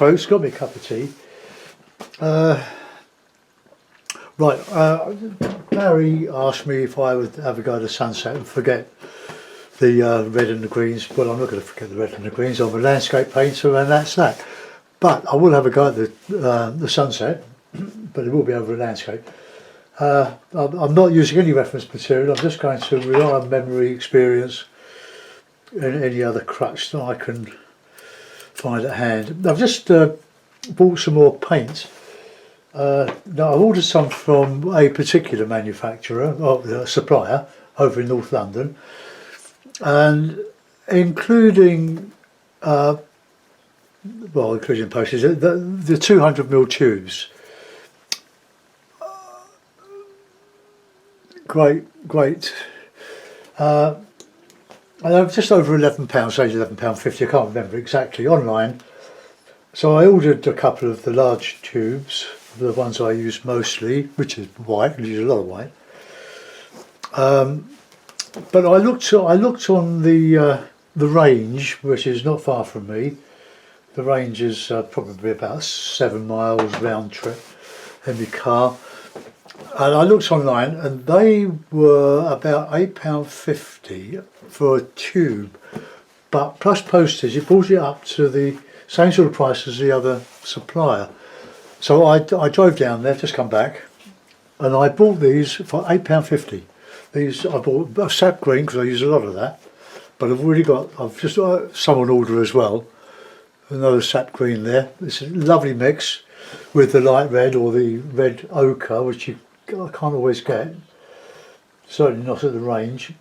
folks, got me a cup of tea. Barry asked me if I would have a go at the sunset and forget the red and the greens. Well, I'm not going to forget the red and the greens. I'm a landscape painter and that's that. But I will have a go at the sunset, but it will be over a landscape. I'm not using any reference material. I'm just going to rely on memory, experience, and any other crutch that I can find at hand. I've just bought some more paint. Now I've ordered some from a particular manufacturer or supplier over in North London, and including postage, the 200mm tubes. Great. And they're just over £11, say £11.50, I can't remember exactly, online. So I ordered a couple of the large tubes, the ones I use mostly, which is white, I use a lot of white. But I looked on the range, which is not far from me. The range is probably about 7 miles round trip in my car. And I looked online and they were about £8.50 for a tube, but plus postage it brought it up to the same sort of price as the other supplier. So I drove down there, just come back, and I bought these for £8.50. These I bought a sap green because I use a lot of that, but I've just got some on order as well. Another sap green there. It's a lovely mix with the light red or the red ochre, which I can't always get, certainly not at the range.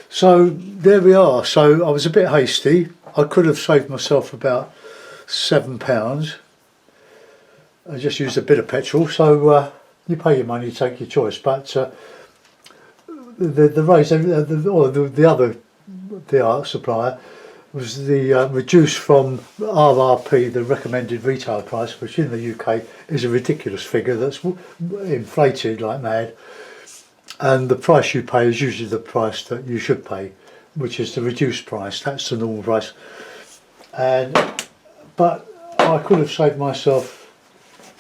So there we are. So I was a bit hasty. I could have saved myself about £7. I just used a bit of petrol. So you pay your money, you take your choice. But the race, the art supplier was the reduced from RRP, the recommended retail price, which in the UK is a ridiculous figure that's inflated like mad. And the price you pay is usually the price that you should pay, which is the reduced price. That's the normal price. But I could have saved myself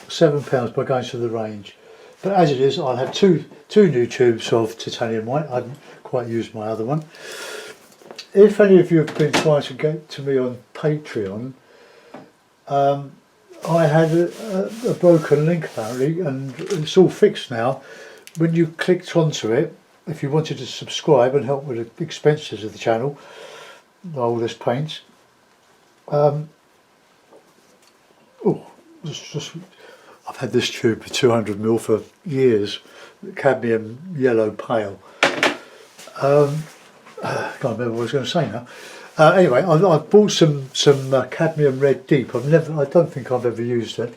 £7 by going to the range. But as it is, I'll have two new tubes of titanium white. I haven't quite used my other one. If any of you have been trying to get to me on Patreon, I had a broken link apparently, and it's all fixed now. When you clicked onto it, if you wanted to subscribe and help with the expenses of the channel, all this paint, I've had this tube for 200mm for years, cadmium yellow pale. I can't remember what I was going to say now. Anyway, I bought some cadmium red deep. I don't think I've ever used it.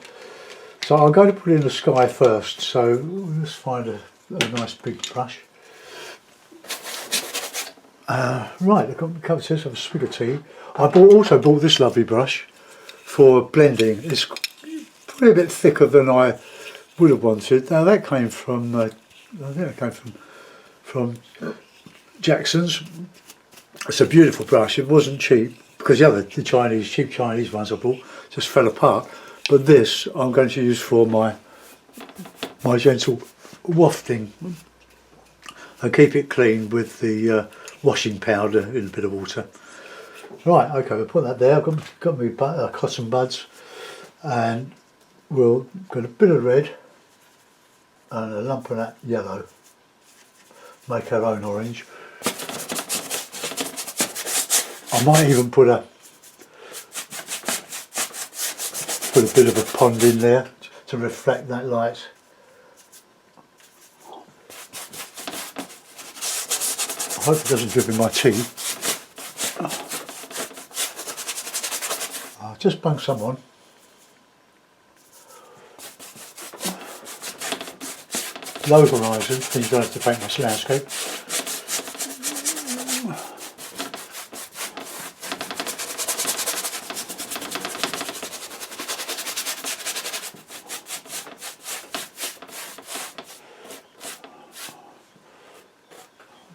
So I'm going to put it in the sky first. So let's find a nice big brush. Right, I've got a cup of tea, have a swig of tea. I also bought this lovely brush for blending. It's probably a bit thicker than I would have wanted. Now that came from, I think it came from Jackson's. It's a beautiful brush. It wasn't cheap because the cheap Chinese ones I bought just fell apart. But this I'm going to use for my gentle wafting and keep it clean with the washing powder in a bit of water. Right, okay, we'll put that there. I've got my cotton buds, and we'll get a bit of red and a lump of that yellow. Make our own orange. I might even put a bit of a pond in there to reflect that light. I hope it doesn't drip in my tea. I'll just bung some on. Low horizon, so you don't have to paint this landscape.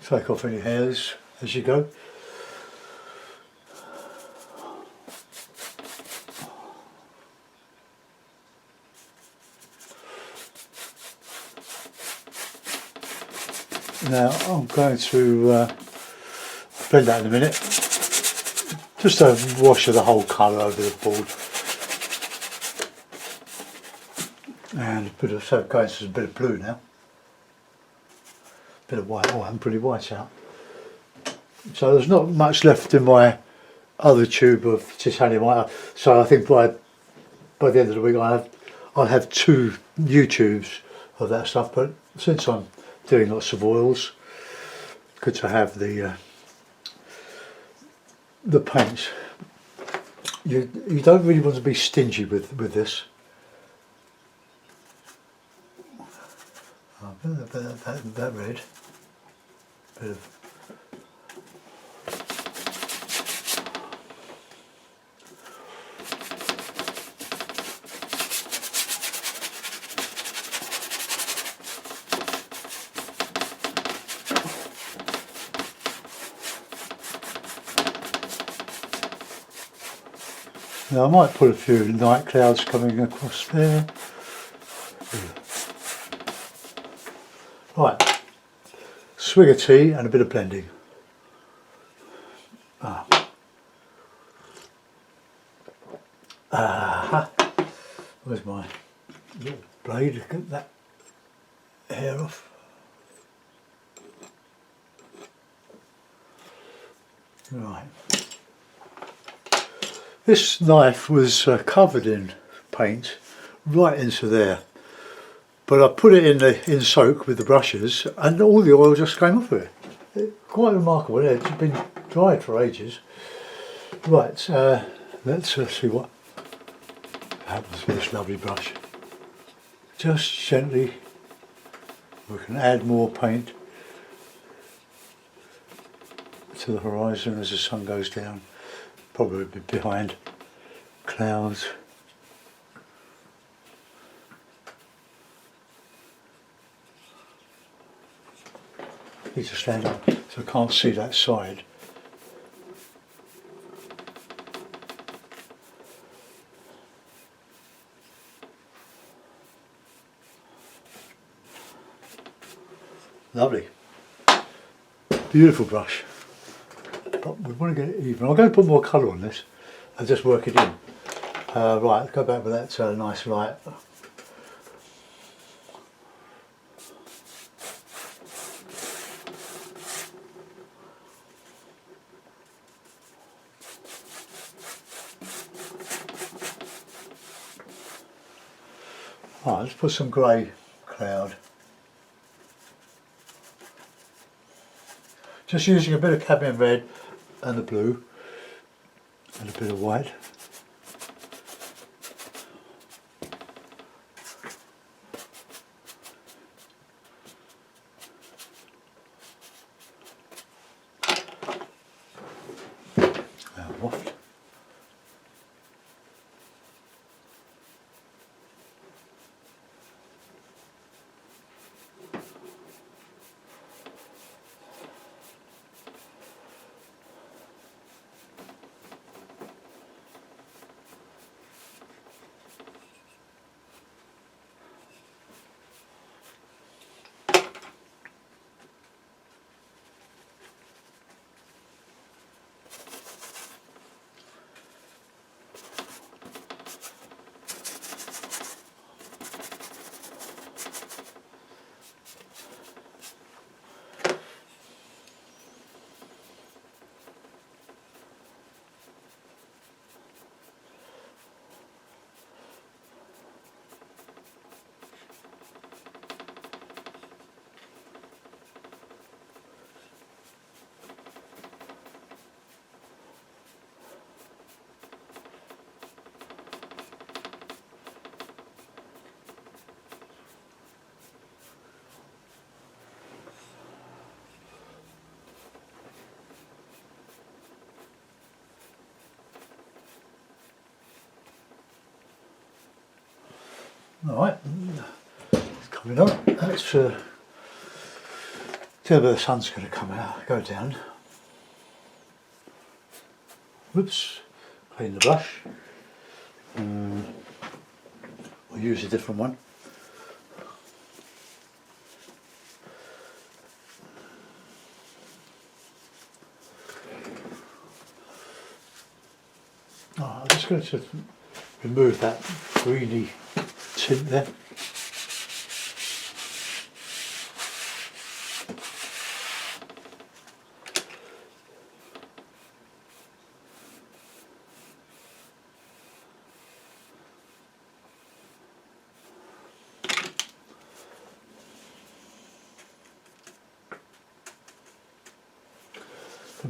Take off any hairs as you go. Now I'm going to blend that in a minute. Just a wash of the whole colour over the board. And a bit of, so going to a bit of blue now. A bit of white. Oh, I'm pretty white out. So there's not much left in my other tube of titanium. So I think by the end of the week I'll have 2 new tubes of that stuff. But since I'm doing lots of oils, good to have the paints. You don't really want to be stingy with this. A bit of that red. Bit of now I might put a few night clouds coming across there. Right, swig of tea and a bit of blending. Where's my little blade to get that hair off? Right. This knife was covered in paint right into there, but I put it in soak with the brushes and all the oil just came off of it. Quite remarkable. It's been dried for ages. Right, let's see what happens with this lovely brush. Just gently, we can add more paint to the horizon as the sun goes down. Probably a bit behind clouds. Need to stand up so I can't see that side. Lovely. Beautiful brush. But we want to get it even. I'm going to put more colour on this and just work it in. Right, go back with that nice light. Right, let's put some grey cloud. Just using a bit of cadmium red and the blue and a bit of white. Waft. Alright, it's coming up. Let's tell where the sun's going to come out, go down. Whoops, clean the brush. We'll use a different one. just going to remove that greeny tint there.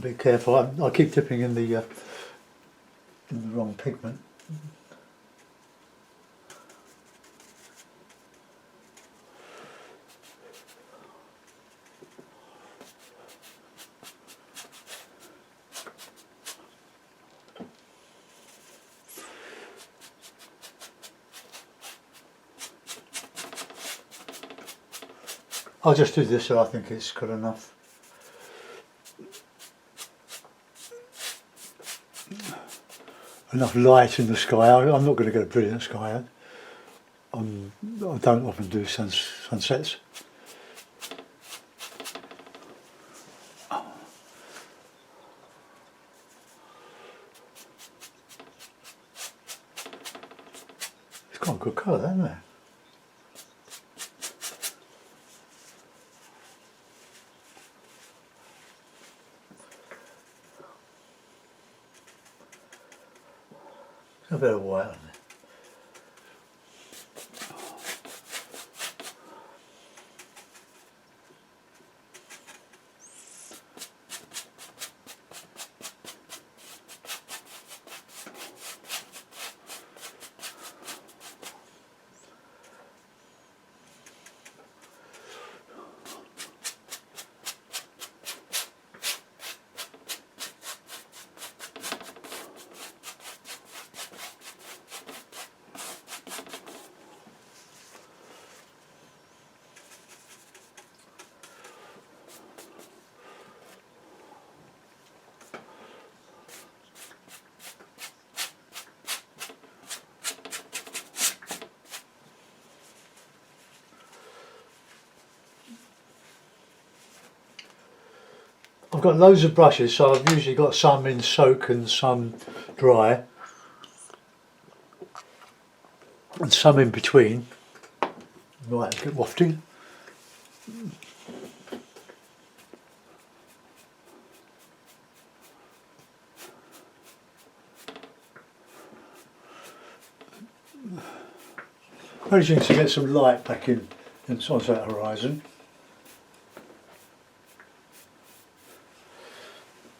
Be careful. I keep dipping in the wrong pigment. I'll just do this, so I think it's good enough. Enough light in the sky. I'm not going to get a brilliant sky. I don't often do sunsets. It's quite a good colour, isn't it? A bit of white on it. I've got loads of brushes, so I've usually got some in soak and some dry, and some in between. Right, get wafting. Managing to get some light back in onto that horizon.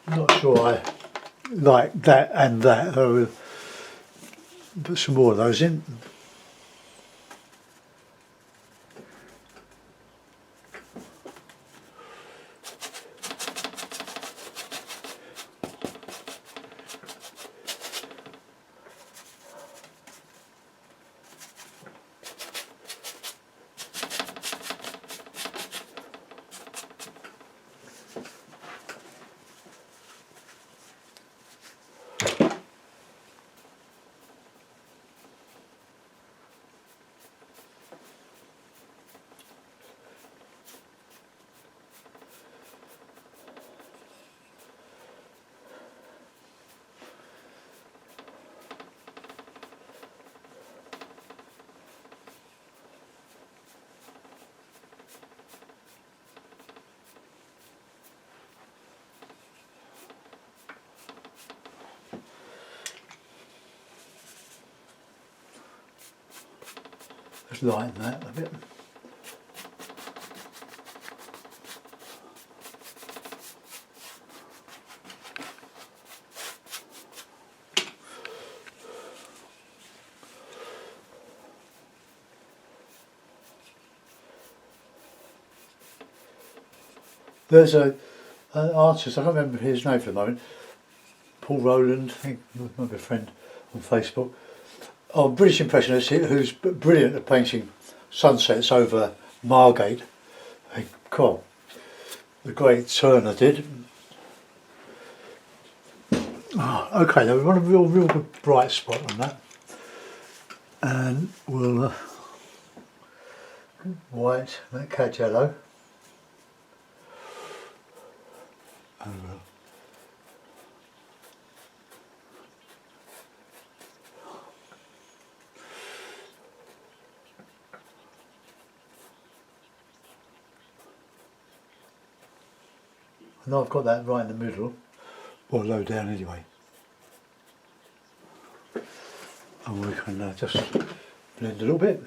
Not sure I like that and that. I will put some more of those in. Just lighten that a bit. There's an artist, I can't remember his name for the moment, Paul Rowland, I think, my friend on Facebook. Oh, British impressionist who's brilliant at painting sunsets over Margate. God, the great Turner did. Oh, okay, now we want a real good bright spot on that, and we'll white, that cad yellow. and I've got that right in the middle, or low down anyway. And we can just blend a little bit.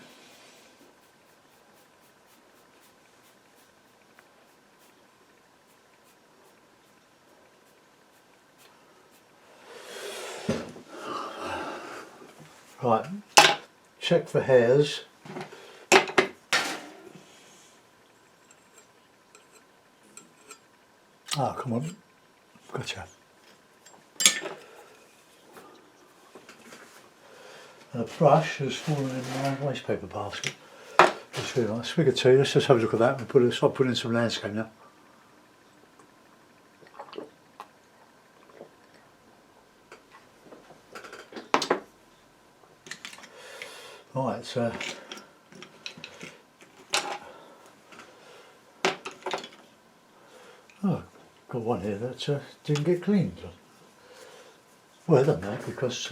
Right, check for hairs. Ah, come on, gotcha. And a brush has fallen in my wastepaper basket. That's really nice. Swig of tea, let's just have a look at that and start putting in some landscape now. Right, so oh, got one here that didn't get cleaned. Well, I don't know, because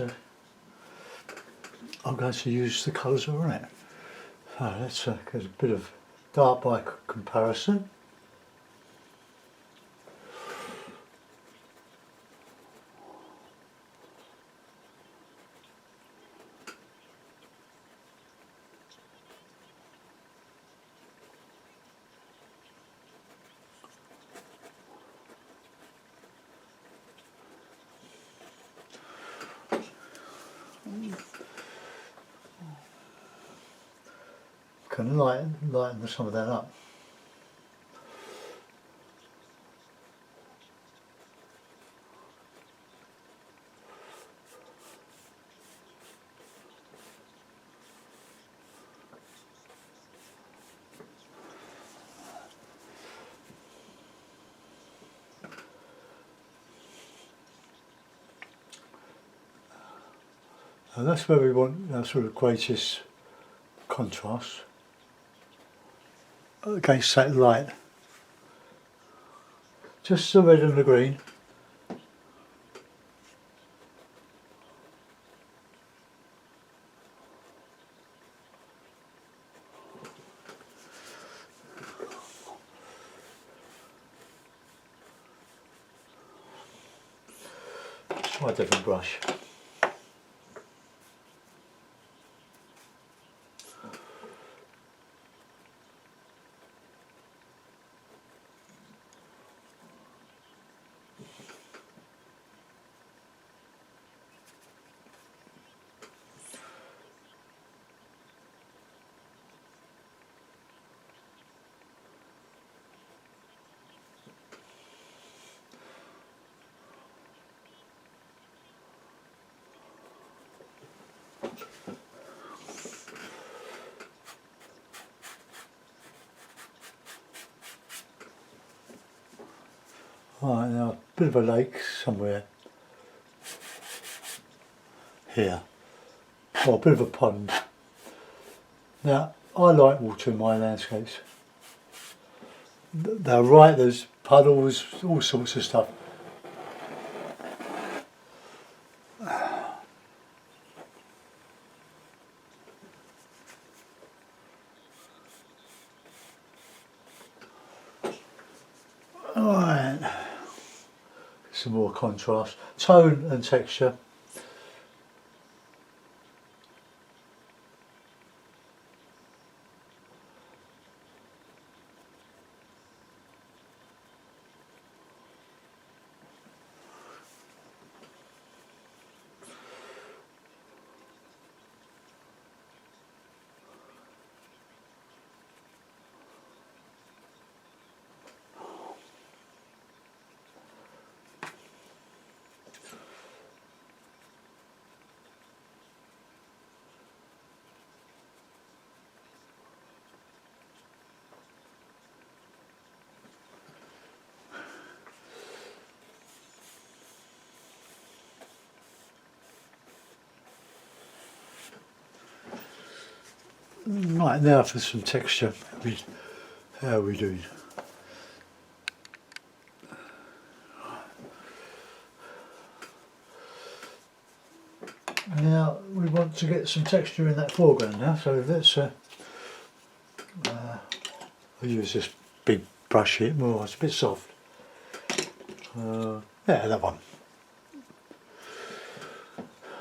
I'm going to use the colours all right. So let's get a bit of dark by comparison. Can lighten some of that up. And that's where we want that sort of greatest contrast against that light. Just the red and the green. Try a different brush. Right, now a bit of a lake somewhere here, or a bit of a pond. Now, I like water in my landscapes. They're right, there's puddles, all sorts of stuff. Alright, some more contrast, tone and texture. Right, now for some texture. How are we doing? Now we want to get some texture in that foreground now, so let's I'll use this big brush here, more, it's a bit soft. Yeah, that one.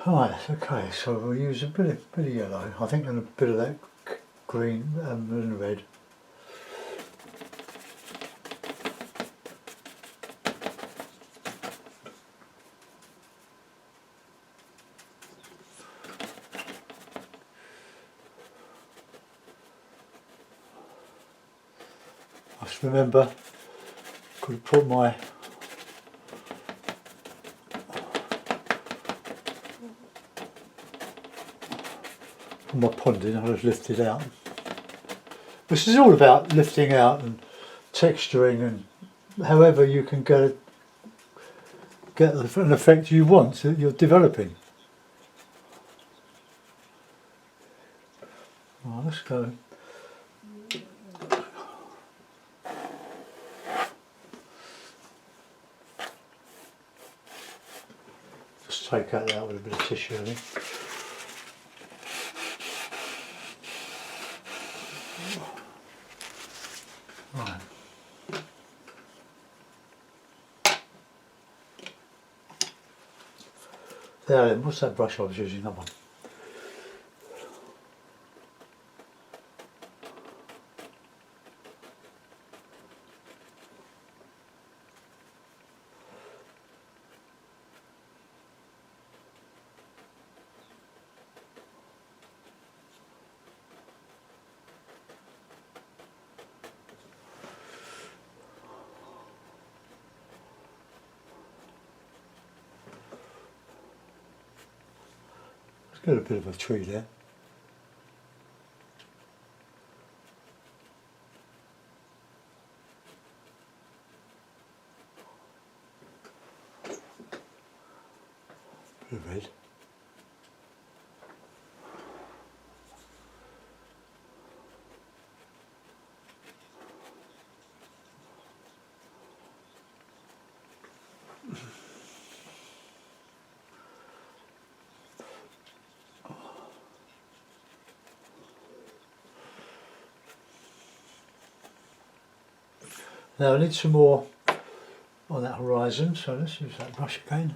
Right, okay, so we'll use a bit of yellow, I think, and a bit of that green and red. I just remember, could have put my ponding, I just lifted out. This is all about lifting out and texturing, and however you can get an effect you want that you're developing. Right, let's go. Just take that out with a bit of tissue, I think. Right. There then, what's that brush I was using? That one. Let's get a bit of a tree there. Bit of red. Now I need some more on that horizon, so let's use that brush again.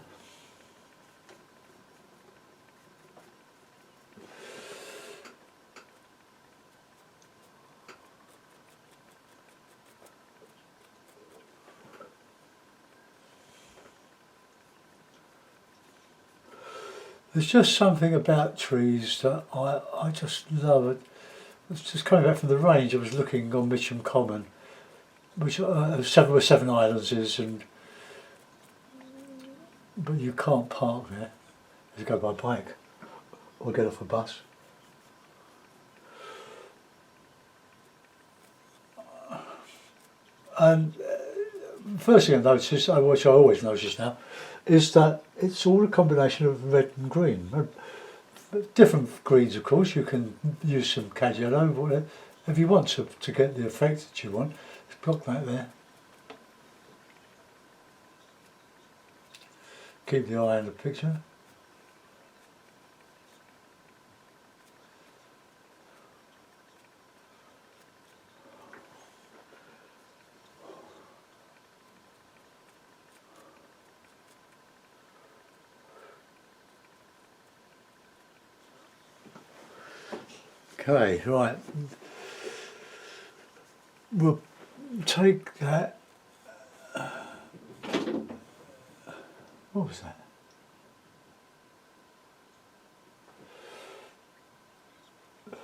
There's just something about trees that I just love. It was just coming back from the range. I was looking on Mitcham Common, which where Seven Islands is, but you can't park there. You go by bike or get off a bus. And first thing I noticed, which I always notice now, is that it's all a combination of red and green. Different greens, of course. You can use some cad yellow, whatever, if you want to get the effect that you want. Just block that there. Keep the eye on the picture. Okay, right. We'll take that. What was that?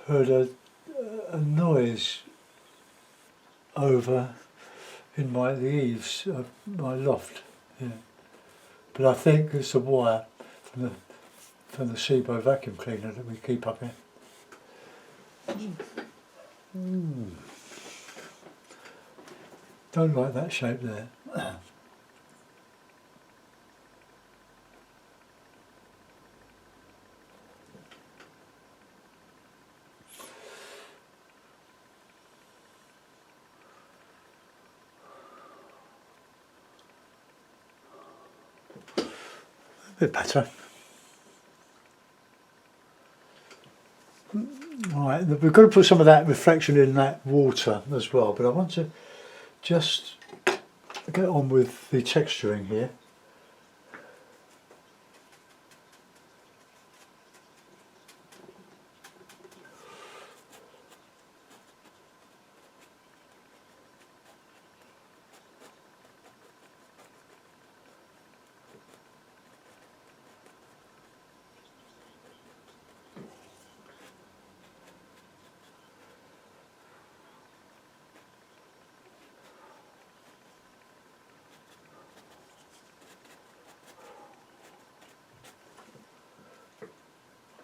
Heard a noise over in the eaves of my loft. Yeah. But I think it's a wire from the Sebo vacuum cleaner that we keep up here. Don't like that shape there. A bit better. Right, we've got to put some of that reflection in that water as well, but I want to just get on with the texturing here.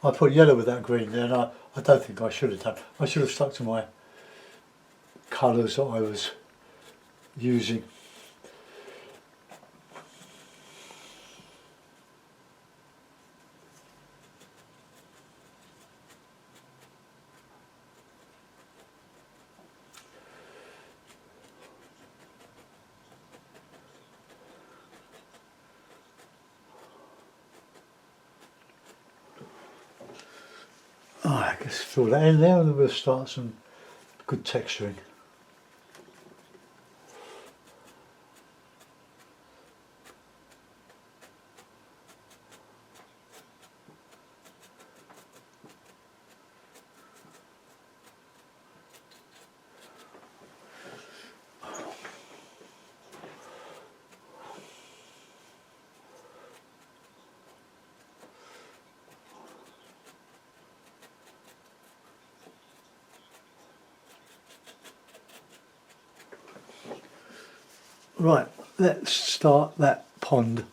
I put yellow with that green there, and I don't think I should have done. I should have stuck to my colours that I was using. I guess fill that in there and then we'll start some good texturing. Right, let's start that pond.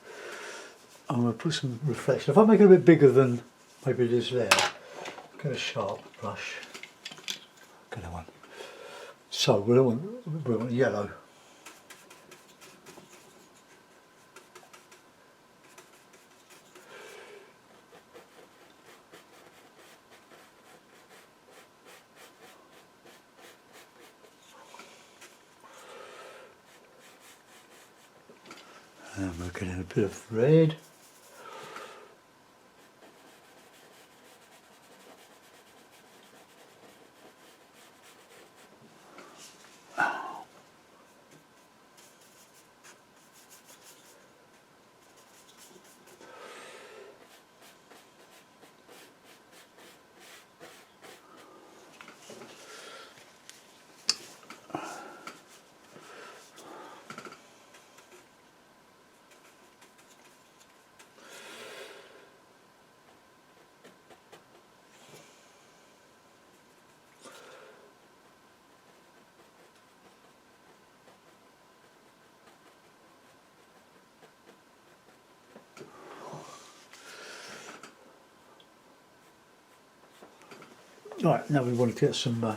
I'm going to put some reflection. If I make it a bit bigger than maybe it is there, get a sharp brush. Get that one. So we want yellow. And we're getting a bit of red. Right, now we want to get some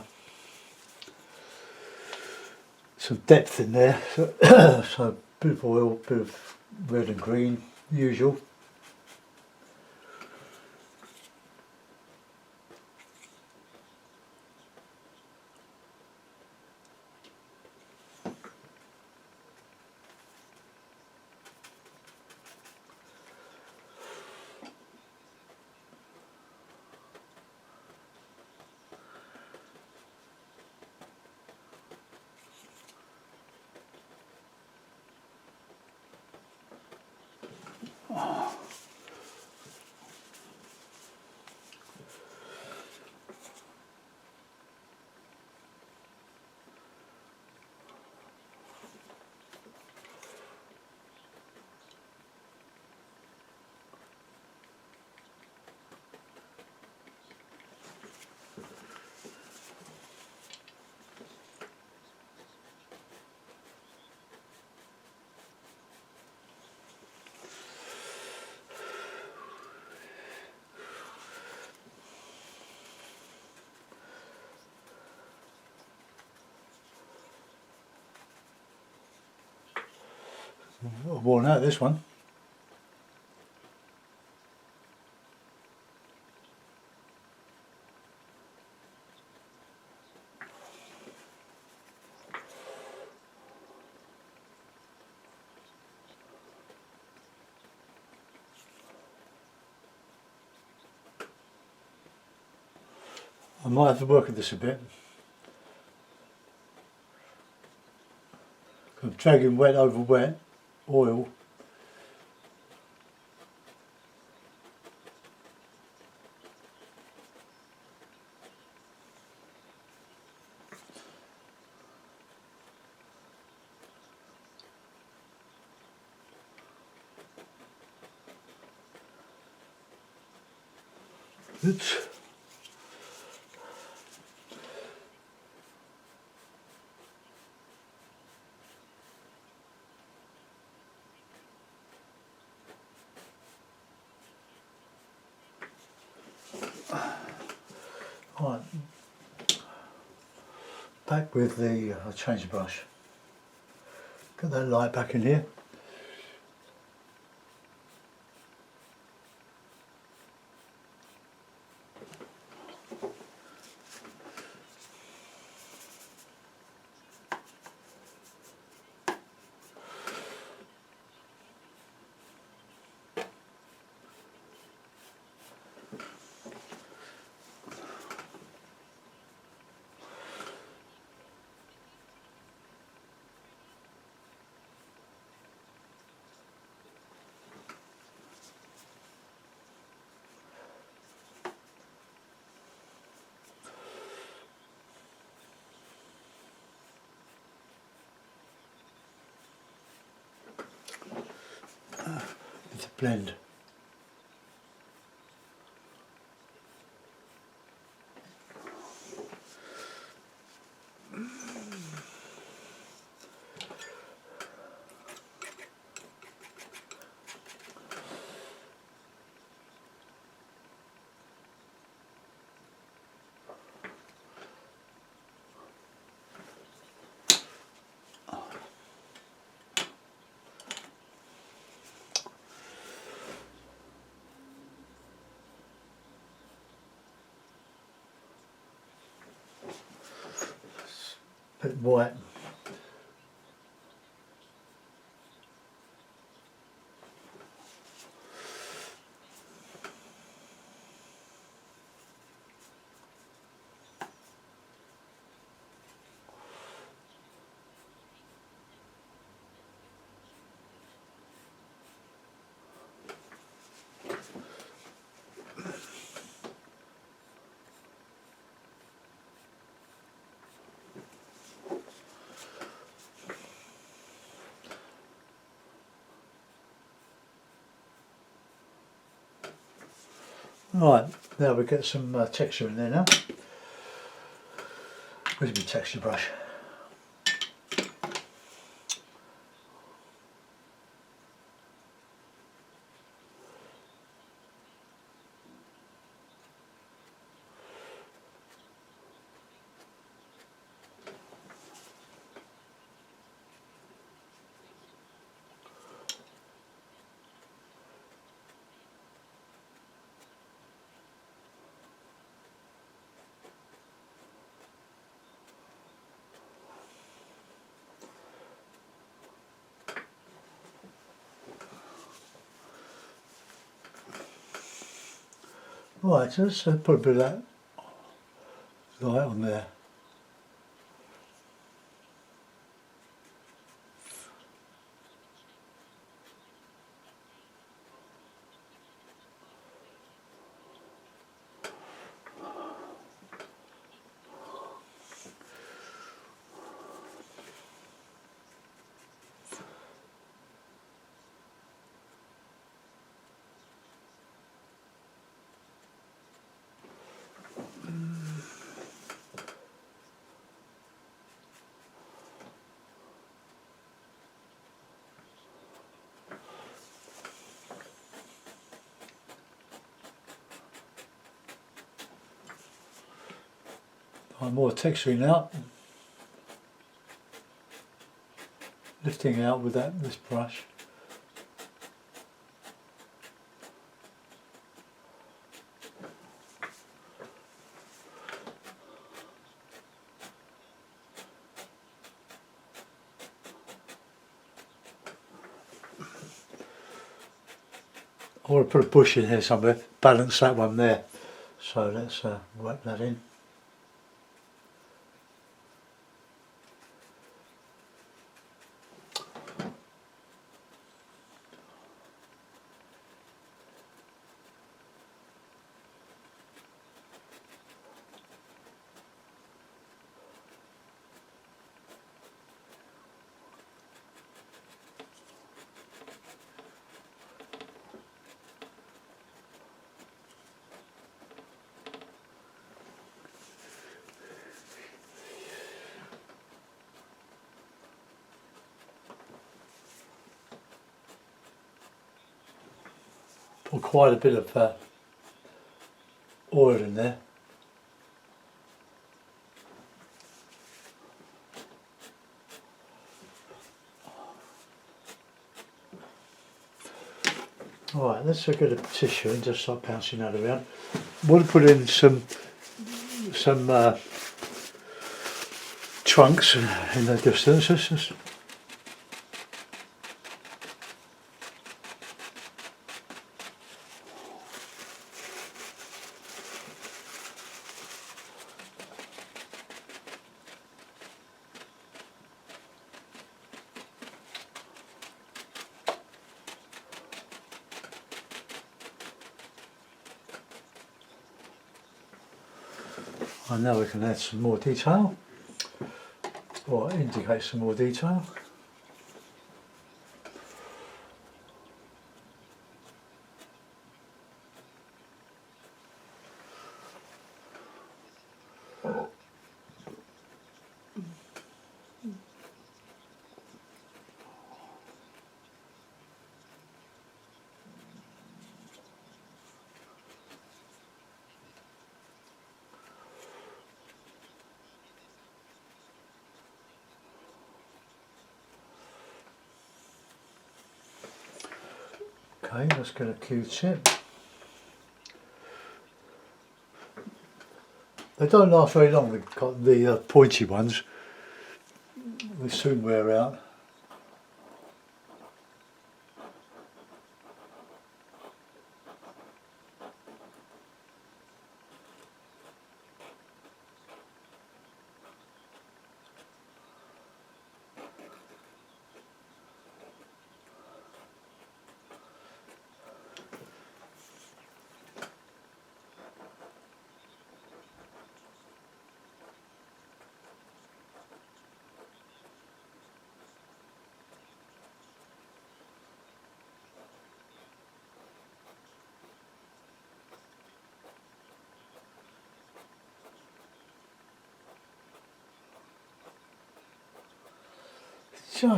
depth in there. So, so a bit of oil, bit of red and green, usual. Worn out this one. I might have to work at this a bit. I'm dragging wet over wet oil. Oops. Right, back with the, I'll change the brush. Get that light back in here. It's a blend. Bit white. Right, now we get some texture in there now. Where's my texture brush? Right, so let's put a bit of that light on there. More texturing out, lifting out with this brush. I want to put a bush in here somewhere, balance that one there. So let's whack that in. quite a bit of oil in there. Alright, let's get a tissue and just start bouncing that around. Want to put in some trunks in the distance. And now we can add some more detail, or indicate some more detail. Okay, let's get a Q-tip. They don't last very long, the pointy ones. They soon wear out.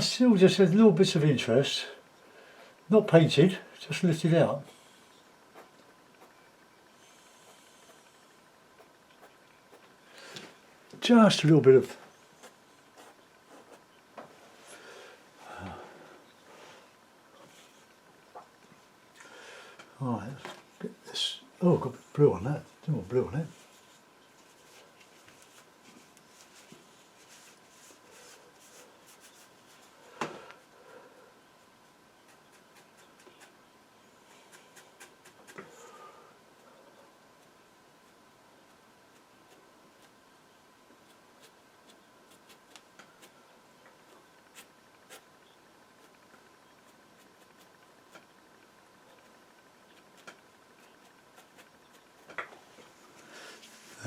Still just a little bits of interest, not painted, just lifted out. Just a little bit of alright, get this. Oh, got blue on that. More blue on it.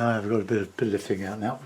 I've got a bit of lifting out now.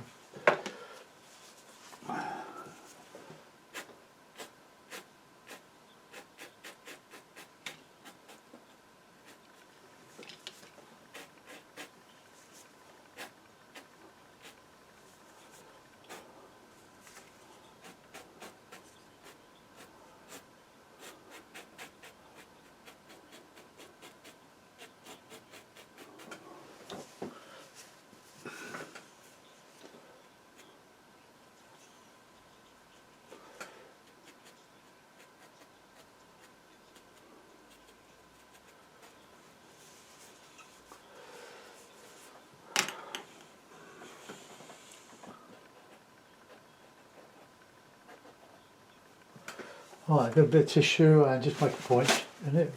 Alright, got a bit of tissue and just make a point in it.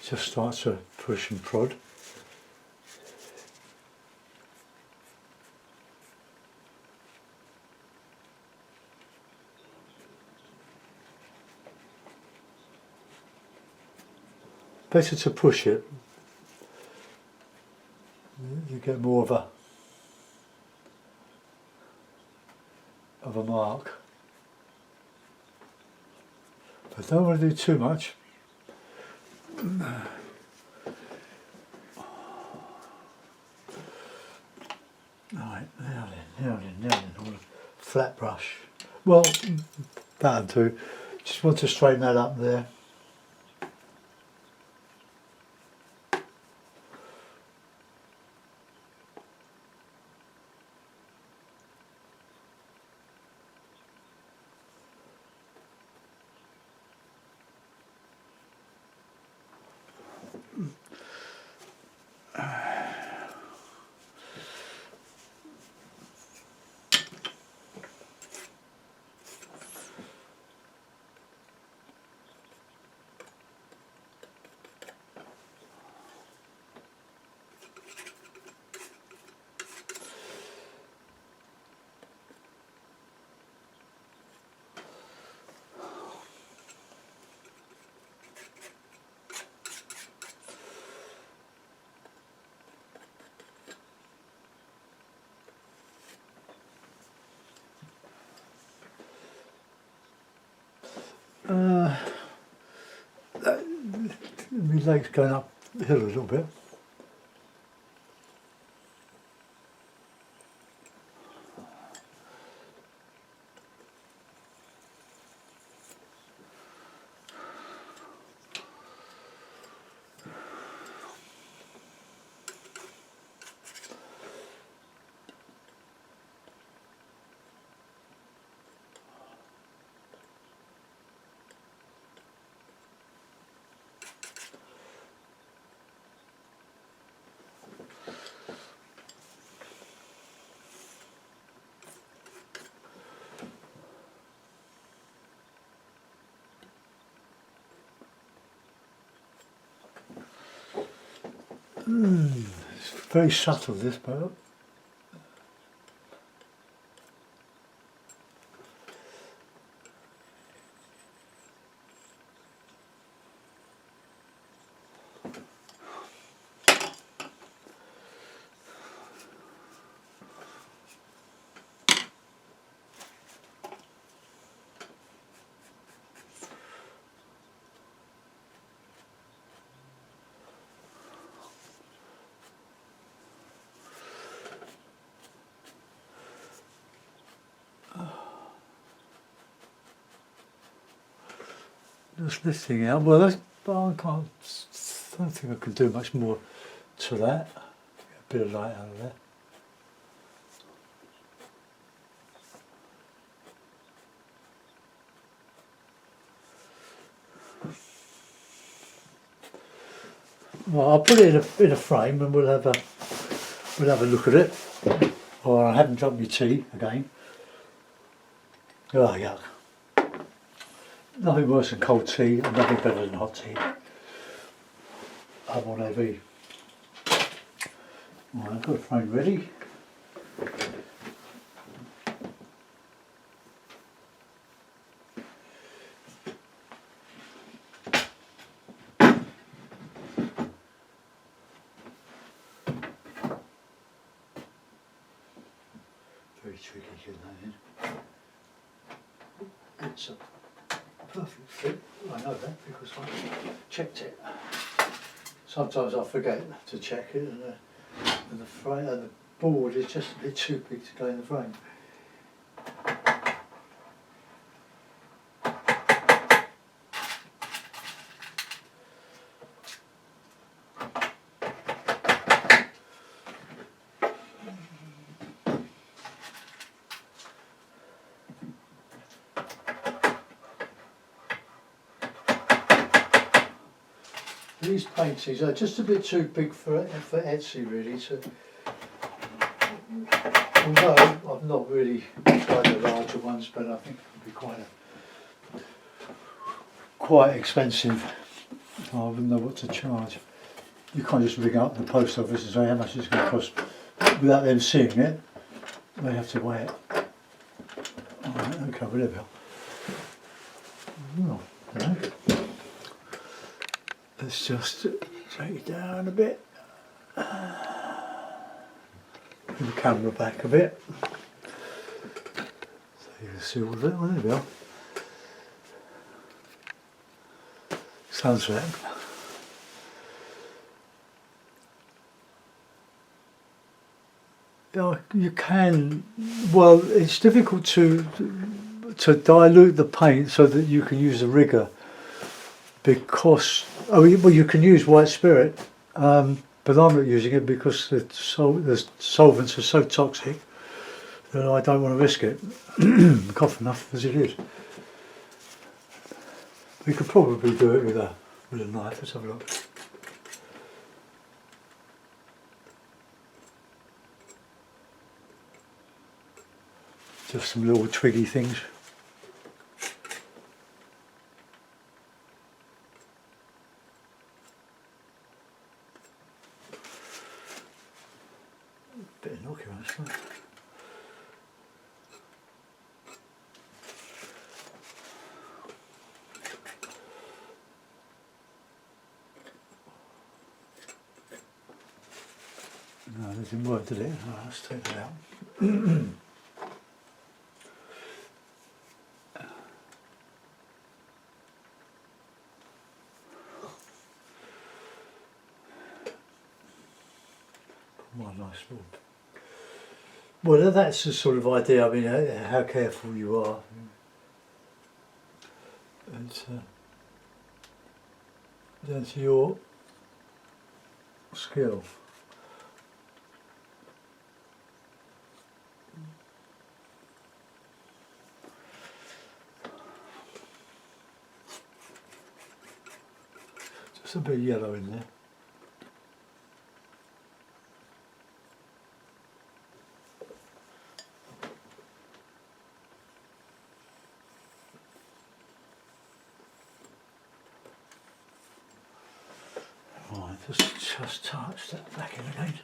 Just start to push and prod. Better to push it. You get more of a mark. But don't want to do too much. Now then, all the flat brush. Well, that'll do. Just want to straighten that up there. My leg's going uphill a little bit. It's very subtle, this part. Just lifting out. Well, I don't think I can do much more to that. Get a bit of light out of there. Well, I'll put it in a frame and we'll have a look at it. Or I haven't drunk my tea again. Oh yuck. Nothing worse than cold tea and nothing better than hot tea. I'm on AV. Right, I've got the frame ready. Very tricky getting that in. It's a perfect fit. I know that because I checked it. Sometimes I forget to check it and the board is just a bit too big to go in the frame. These paintings are just a bit too big for Etsy really. Although I've not really tried the larger ones, but I think it would be quite expensive. I wouldn't know what to charge. You can't just ring up the post office and say how much it's going to cost without them seeing it. They have to weigh it. Alright, okay, whatever. Oh, no. Let's just take it down a bit. Put the camera back a bit. So you can see all of it. Well, there we are. Sunset. You can. Well, it's difficult to dilute the paint so that you can use a rigger, because well, you can use white spirit, but I'm not using it because the solvents are so toxic that I don't want to risk it. Cough enough as it is. We could probably do it with a knife. Let's have a look. Just some little twiggy things. Bit of knocky one, actually. No, that didn't work, did it? Right, let's take that out. What a nice little. Well, that's the sort of idea. I mean, how careful you are. It's down to your skill. Just a bit of yellow in there. Right, just touch that back in again.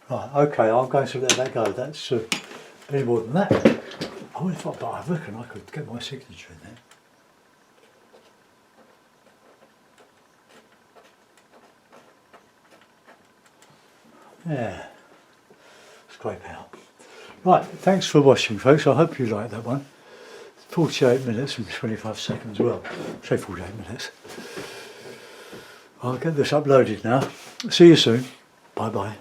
Right, okay, I'm going to let that go. That's any more than that. But I reckon I could get my signature in there. Yeah, scrape out. Right, thanks for watching, folks. I hope you liked that one. 48 minutes and 25 seconds. Well, say 48 minutes. I'll get this uploaded now. See you soon. Bye bye.